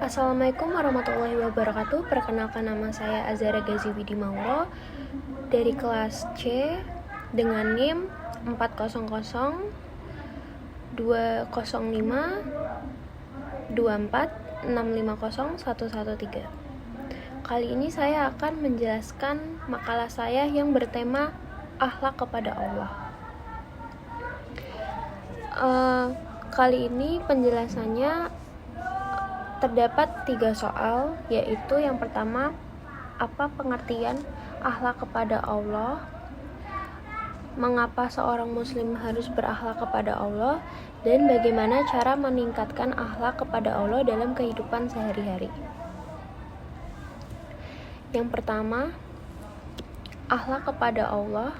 Assalamualaikum warahmatullahi wabarakatuh. Perkenalkan, nama saya Azara Gazi Widi Mauro dari kelas C dengan NIM 400205246501113. Kali ini saya akan menjelaskan makalah saya yang bertema akhlak kepada Allah. Kali ini penjelasannya terdapat 3 soal, yaitu yang pertama, apa pengertian akhlak kepada Allah, mengapa seorang muslim harus berakhlak kepada Allah, dan bagaimana cara meningkatkan akhlak kepada Allah dalam kehidupan sehari-hari. Yang pertama, akhlak kepada Allah.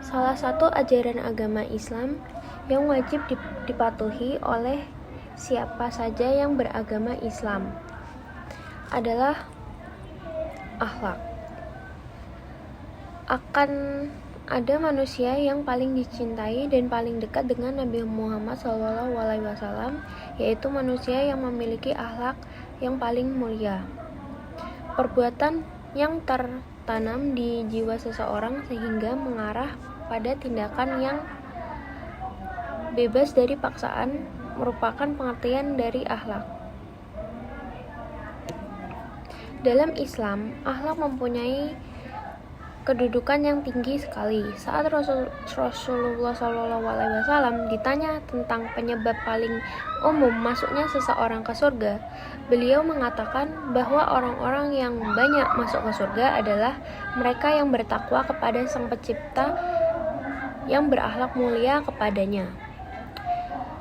Salah satu ajaran agama Islam yang wajib dipatuhi oleh siapa saja yang beragama Islam adalah akhlak. Akan ada manusia yang paling dicintai dan paling dekat dengan Nabi Muhammad SAW, yaitu manusia yang memiliki akhlak yang paling mulia. Perbuatan yang tertanam di jiwa seseorang sehingga mengarah pada tindakan yang bebas dari paksaan merupakan pengertian dari akhlak. Dalam Islam, akhlak mempunyai kedudukan yang tinggi sekali. Saat Rasulullah SAW ditanya tentang penyebab paling umum masuknya seseorang ke surga, beliau mengatakan bahwa orang-orang yang banyak masuk ke surga adalah mereka yang bertakwa kepada Sang Pencipta, yang berakhlak mulia kepadanya.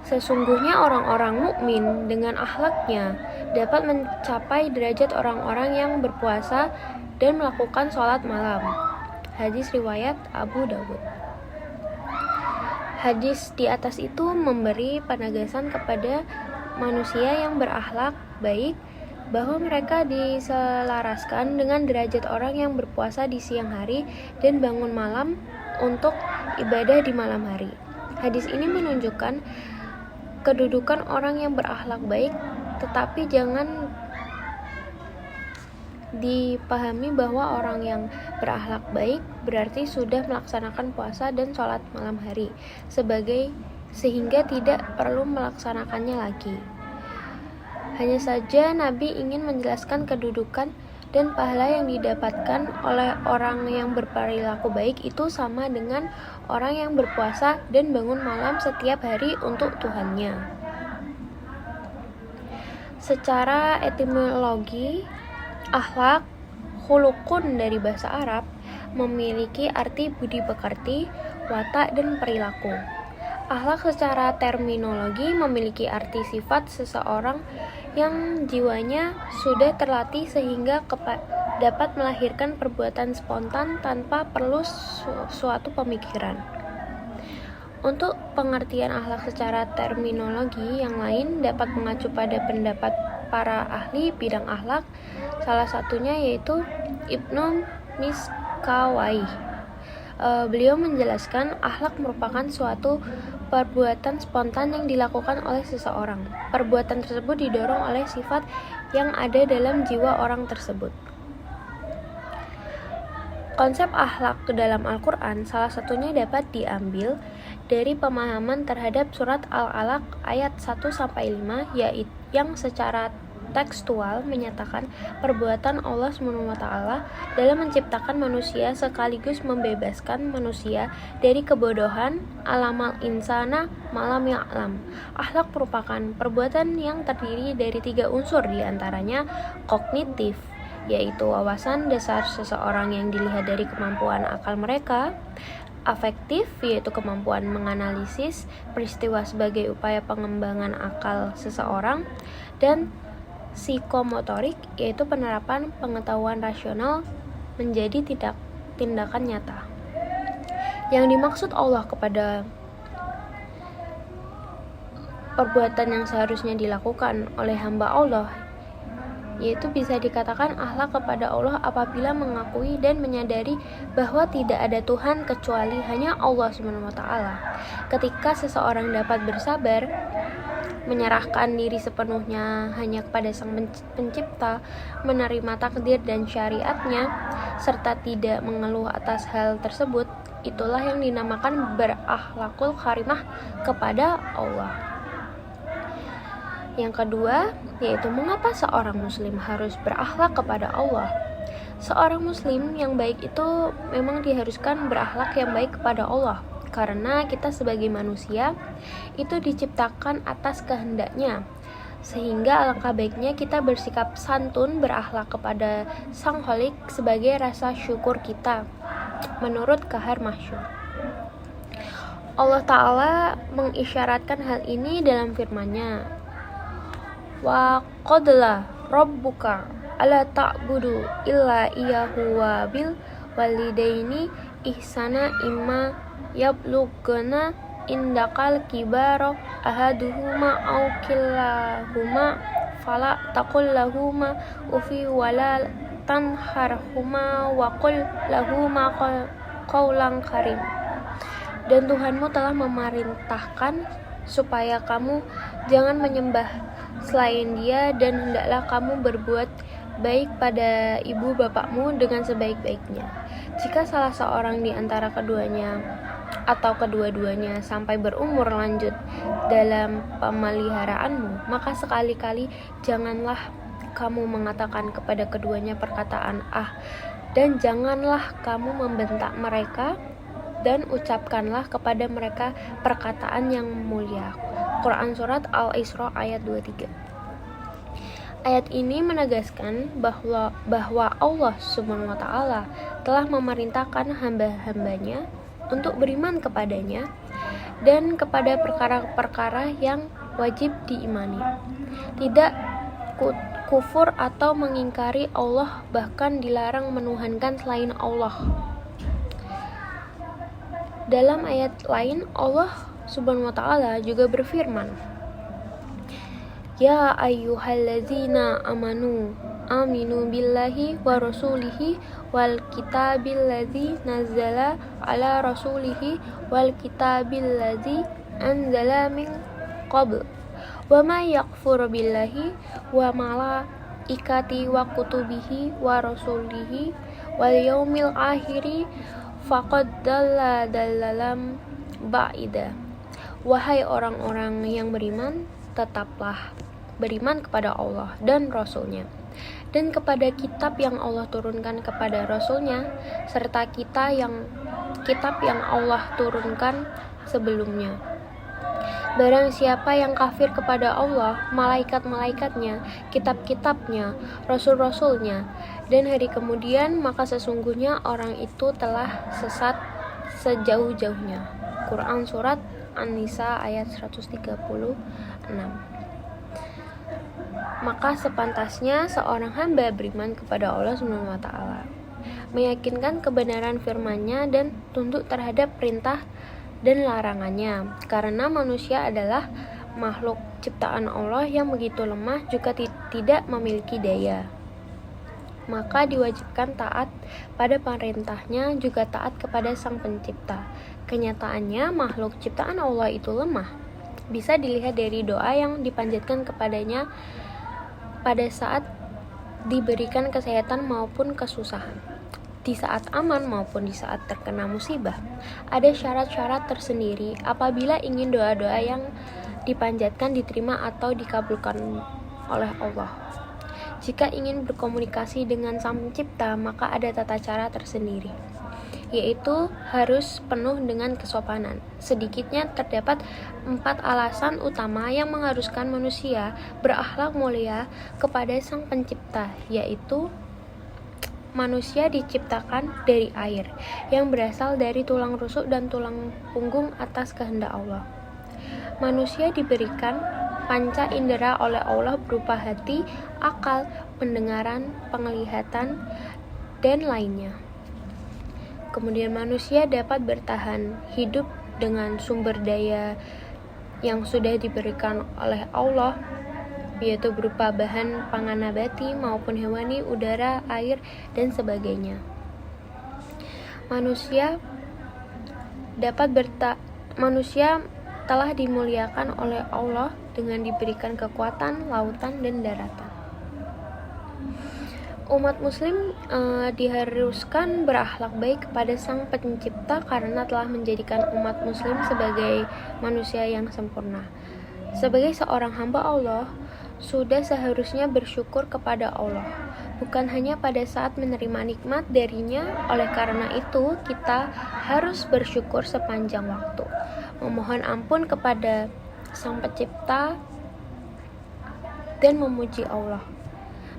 Sesungguhnya orang-orang mukmin dengan akhlaknya dapat mencapai derajat orang-orang yang berpuasa dan melakukan sholat malam. Hadis riwayat Abu Dawud. Hadis di atas itu memberi penegasan kepada manusia yang berakhlak baik bahwa mereka diselaraskan dengan derajat orang yang berpuasa di siang hari dan bangun malam untuk ibadah di malam hari. Hadis ini menunjukkan kedudukan orang yang berakhlak baik, tetapi jangan dipahami bahwa orang yang berakhlak baik berarti sudah melaksanakan puasa dan sholat malam hari sehingga tidak perlu melaksanakannya lagi. Hanya saja Nabi ingin menjelaskan kedudukan dan pahala yang didapatkan oleh orang yang berperilaku baik itu sama dengan orang yang berpuasa dan bangun malam setiap hari untuk Tuhannya. Secara etimologi, akhlak, khuluqun dari bahasa Arab, memiliki arti budi pekerti, watak, dan perilaku. Akhlak secara terminologi memiliki arti sifat seseorang yang jiwanya sudah terlatih sehingga dapat melahirkan perbuatan spontan tanpa perlu suatu pemikiran. Untuk pengertian akhlak secara terminologi yang lain dapat mengacu pada pendapat para ahli bidang akhlak, salah satunya yaitu Ibnu Miskawayh. Beliau menjelaskan akhlak merupakan suatu perbuatan spontan yang dilakukan oleh seseorang. Perbuatan tersebut didorong oleh sifat yang ada dalam jiwa orang tersebut. Konsep akhlak ke dalam Al-Quran salah satunya dapat diambil dari pemahaman terhadap surat Al-Alaq ayat 1-5, yaitu yang secara tekstual menyatakan perbuatan Allah SWT dalam menciptakan manusia sekaligus membebaskan manusia dari kebodohan, alamal insana malam ya'lam. Akhlak merupakan perbuatan yang terdiri dari 3 unsur, diantaranya kognitif, yaitu wawasan dasar seseorang yang dilihat dari kemampuan akal mereka, afektif, yaitu kemampuan menganalisis peristiwa sebagai upaya pengembangan akal seseorang, dan psikomotorik, yaitu penerapan pengetahuan rasional menjadi tindakan nyata. Yang dimaksud Allah kepada perbuatan yang seharusnya dilakukan oleh hamba Allah, yaitu bisa dikatakan akhlak kepada Allah apabila mengakui dan menyadari bahwa tidak ada Tuhan kecuali hanya Allah SWT. Ketika seseorang dapat bersabar menyerahkan diri sepenuhnya hanya kepada Sang Pencipta, menerima takdir dan syariatnya, serta tidak mengeluh atas hal tersebut, itulah yang dinamakan berakhlakul karimah kepada Allah. Yang kedua, yaitu mengapa seorang muslim harus berakhlak kepada Allah. Seorang muslim yang baik itu memang diharuskan berakhlak yang baik kepada Allah, karena kita sebagai manusia itu diciptakan atas kehendaknya, sehingga alangkah baiknya kita bersikap santun berakhlak kepada Sang Khalik sebagai rasa syukur kita menurut Kahar Mahsyur. Allah Ta'ala mengisyaratkan hal ini dalam firman-Nya, wa qadla rabbuka alla ta'budu illa iyyahu wa bil walidaini ihsana imma yablughana indakal kibara ahaduhuma aw kilahuma fala taqul lahuma ufi wala tanharhuma wa qul lahuma qawlan karim. Dan Tuhanmu telah memerintahkan supaya kamu jangan menyembah selain Dia, dan hendaklah kamu berbuat baik pada ibu bapakmu dengan sebaik-baiknya. Jika salah seorang di antara keduanya atau kedua-duanya sampai berumur lanjut dalam pemeliharaanmu, maka sekali-kali janganlah kamu mengatakan kepada keduanya perkataan dan janganlah kamu membentak mereka, dan ucapkanlah kepada mereka perkataan yang mulia. Quran Surat Al-Isra ayat 23. Ayat ini menegaskan bahwa Allah Subhanahu wa Ta'ala telah memerintahkan hamba-hambanya untuk beriman kepadanya dan kepada perkara-perkara yang wajib diimani, tidak kufur atau mengingkari Allah, bahkan dilarang menuhankan selain Allah. Dalam ayat lain, Allah Subhanahu wa Ta'ala juga berfirman, ya ayyuhallazina aminu billahi wa rasulihi wal kitabil ladzi nazzala ala rasulihi wal kitabil ladzi anzala min qabl wa may yakfur billahi wa malaikati wa kutubihi wa rasulihi wal yaumil akhiri faqad dalalam ba'ida. Wahai orang-orang yang beriman, tetaplah beriman kepada Allah dan Rasul-Nya, dan kepada kitab yang Allah turunkan kepada Rasul-Nya, serta kitab yang Allah turunkan sebelumnya. Barang siapa yang kafir kepada Allah, malaikat-malaikatnya, kitab-kitabnya, rasul-rasulnya, dan hari kemudian, maka sesungguhnya orang itu telah sesat sejauh-jauhnya. Quran Surat An-Nisa ayat 136. Maka sepantasnya seorang hamba beriman kepada Allah Subhanahu wa Ta'ala, meyakinkan kebenaran firman-Nya dan tunduk terhadap perintah dan larangannya, karena manusia adalah makhluk ciptaan Allah yang begitu lemah juga tidak memiliki daya. Maka diwajibkan taat pada perintahnya, juga taat kepada Sang Pencipta. Kenyataannya makhluk ciptaan Allah itu lemah. Bisa dilihat dari doa yang dipanjatkan kepadanya pada saat diberikan kesehatan maupun kesusahan, di saat aman maupun di saat terkena musibah. Ada syarat-syarat tersendiri apabila ingin doa-doa yang dipanjatkan diterima atau dikabulkan oleh Allah. Jika ingin berkomunikasi dengan Sang Pencipta, maka ada tata cara tersendiri, yaitu harus penuh dengan kesopanan. Sedikitnya terdapat 4 alasan utama yang mengharuskan manusia berakhlak mulia kepada Sang Pencipta, yaitu manusia diciptakan dari air yang berasal dari tulang rusuk dan tulang punggung atas kehendak Allah. Manusia diberikan panca indera oleh Allah berupa hati, akal, pendengaran, penglihatan, dan lainnya. Kemudian manusia dapat bertahan hidup dengan sumber daya yang sudah diberikan oleh Allah, yaitu berupa bahan pangan nabati maupun hewani, udara, air, dan sebagainya. Manusia telah dimuliakan oleh Allah dengan diberikan kekuatan, lautan, dan daratan. Umat muslim diharuskan berakhlak baik kepada Sang Pencipta karena telah menjadikan umat muslim sebagai manusia yang sempurna. Sebagai seorang hamba Allah, sudah seharusnya bersyukur kepada Allah, bukan hanya pada saat menerima nikmat darinya. Oleh karena itu, kita harus bersyukur sepanjang waktu, memohon ampun kepada Sang Pencipta, dan memuji Allah.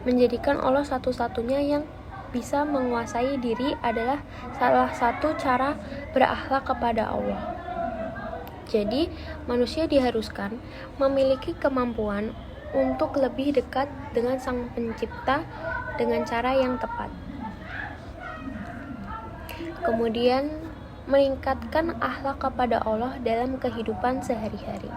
Menjadikan Allah satu-satunya yang bisa menguasai diri adalah salah satu cara berakhlak kepada Allah. Jadi, manusia diharuskan memiliki kemampuan untuk lebih dekat dengan Sang Pencipta dengan cara yang tepat. Kemudian, meningkatkan akhlak kepada Allah dalam kehidupan sehari-hari.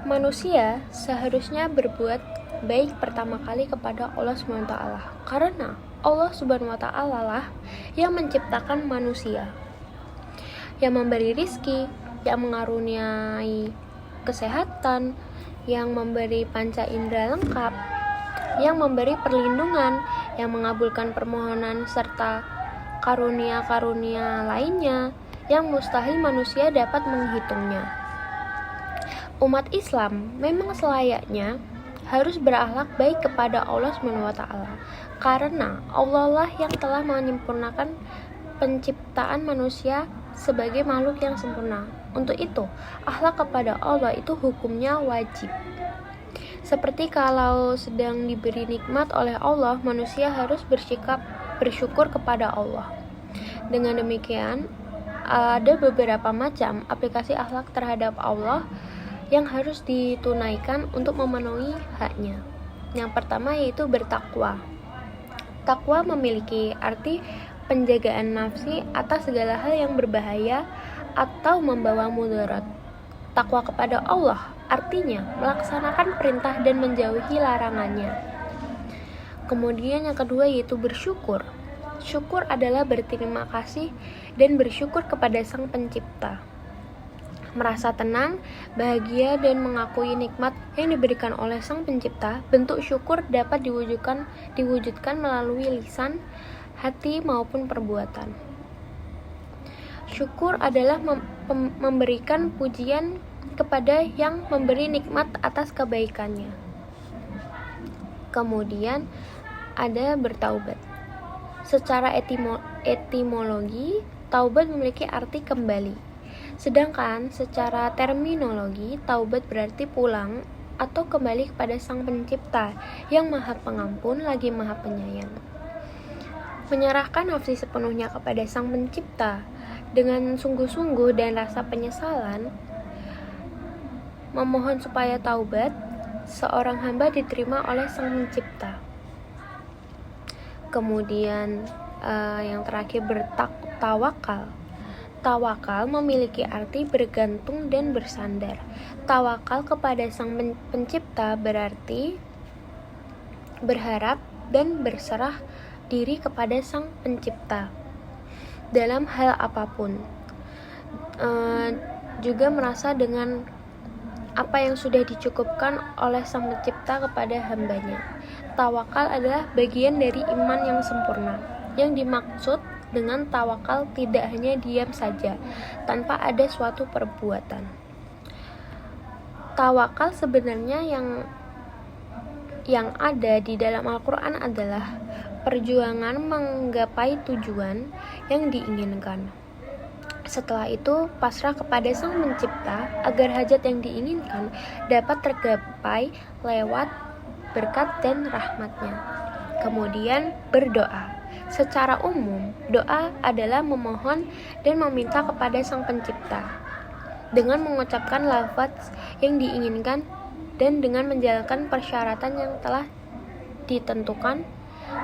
Manusia seharusnya berbuat baik pertama kali kepada Allah SWT, karena Allah SWT lah yang menciptakan manusia, yang memberi rizki, yang mengaruniai kesehatan, yang memberi panca indera lengkap, yang memberi perlindungan, yang mengabulkan permohonan, serta karunia-karunia lainnya yang mustahil manusia dapat menghitungnya. Umat Islam memang selayaknya harus berakhlak baik kepada Allah SWT, karena Allah lah yang telah menyempurnakan penciptaan manusia sebagai makhluk yang sempurna. Untuk itu, akhlak kepada Allah itu hukumnya wajib. Seperti kalau sedang diberi nikmat oleh Allah, manusia harus bersyukur kepada Allah. Dengan demikian, ada beberapa macam aplikasi akhlak terhadap Allah yang harus ditunaikan untuk memenuhi haknya. Yang pertama yaitu bertakwa. Takwa memiliki arti penjagaan nafsi atas segala hal yang berbahaya atau membawa mudarat. Takwa kepada Allah artinya melaksanakan perintah dan menjauhi larangannya. Kemudian yang kedua yaitu bersyukur. Syukur adalah berterima kasih dan bersyukur kepada Sang Pencipta. Merasa tenang, bahagia, dan mengakui nikmat yang diberikan oleh Sang Pencipta. Bentuk syukur dapat diwujudkan melalui lisan, hati, maupun perbuatan. Syukur adalah memberikan pujian kepada yang memberi nikmat atas kebaikannya. Kemudian ada bertaubat. Secara etimologi, taubat memiliki arti kembali. Sedangkan secara terminologi, taubat berarti pulang atau kembali kepada Sang Pencipta yang Maha Pengampun lagi Maha Penyayang. Menyerahkan nafsi sepenuhnya kepada Sang Pencipta dengan sungguh-sungguh dan rasa penyesalan, memohon supaya taubat, seorang hamba diterima oleh Sang Pencipta. Kemudian yang terakhir bertawakal. Tawakal memiliki arti bergantung dan bersandar. Tawakal kepada Sang Pencipta berarti berharap dan berserah diri kepada Sang Pencipta dalam hal apapun. Juga merasa dengan apa yang sudah dicukupkan oleh Sang Pencipta kepada hambanya. Tawakal adalah bagian dari iman yang sempurna. Yang dimaksud dengan tawakal tidak hanya diam saja tanpa ada suatu perbuatan. Tawakal sebenarnya yang ada di dalam Al-Quran adalah perjuangan menggapai tujuan yang diinginkan. Setelah itu, pasrah kepada Sang Pencipta agar hajat yang diinginkan dapat tergapai lewat berkat dan rahmatnya. Kemudian berdoa. Secara umum, doa adalah memohon dan meminta kepada Sang Pencipta dengan mengucapkan lafaz yang diinginkan dan dengan menjalankan persyaratan yang telah ditentukan,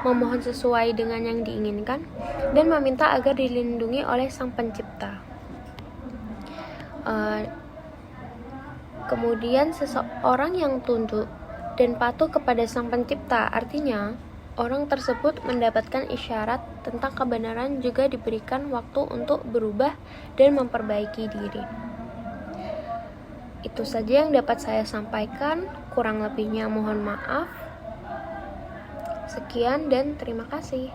memohon sesuai dengan yang diinginkan, dan meminta agar dilindungi oleh Sang Pencipta. Kemudian seseorang yang tunduk dan patuh kepada Sang Pencipta, artinya orang tersebut mendapatkan isyarat tentang kebenaran, juga diberikan waktu untuk berubah dan memperbaiki diri. Itu saja yang dapat saya sampaikan, kurang lebihnya mohon maaf. Sekian dan terima kasih.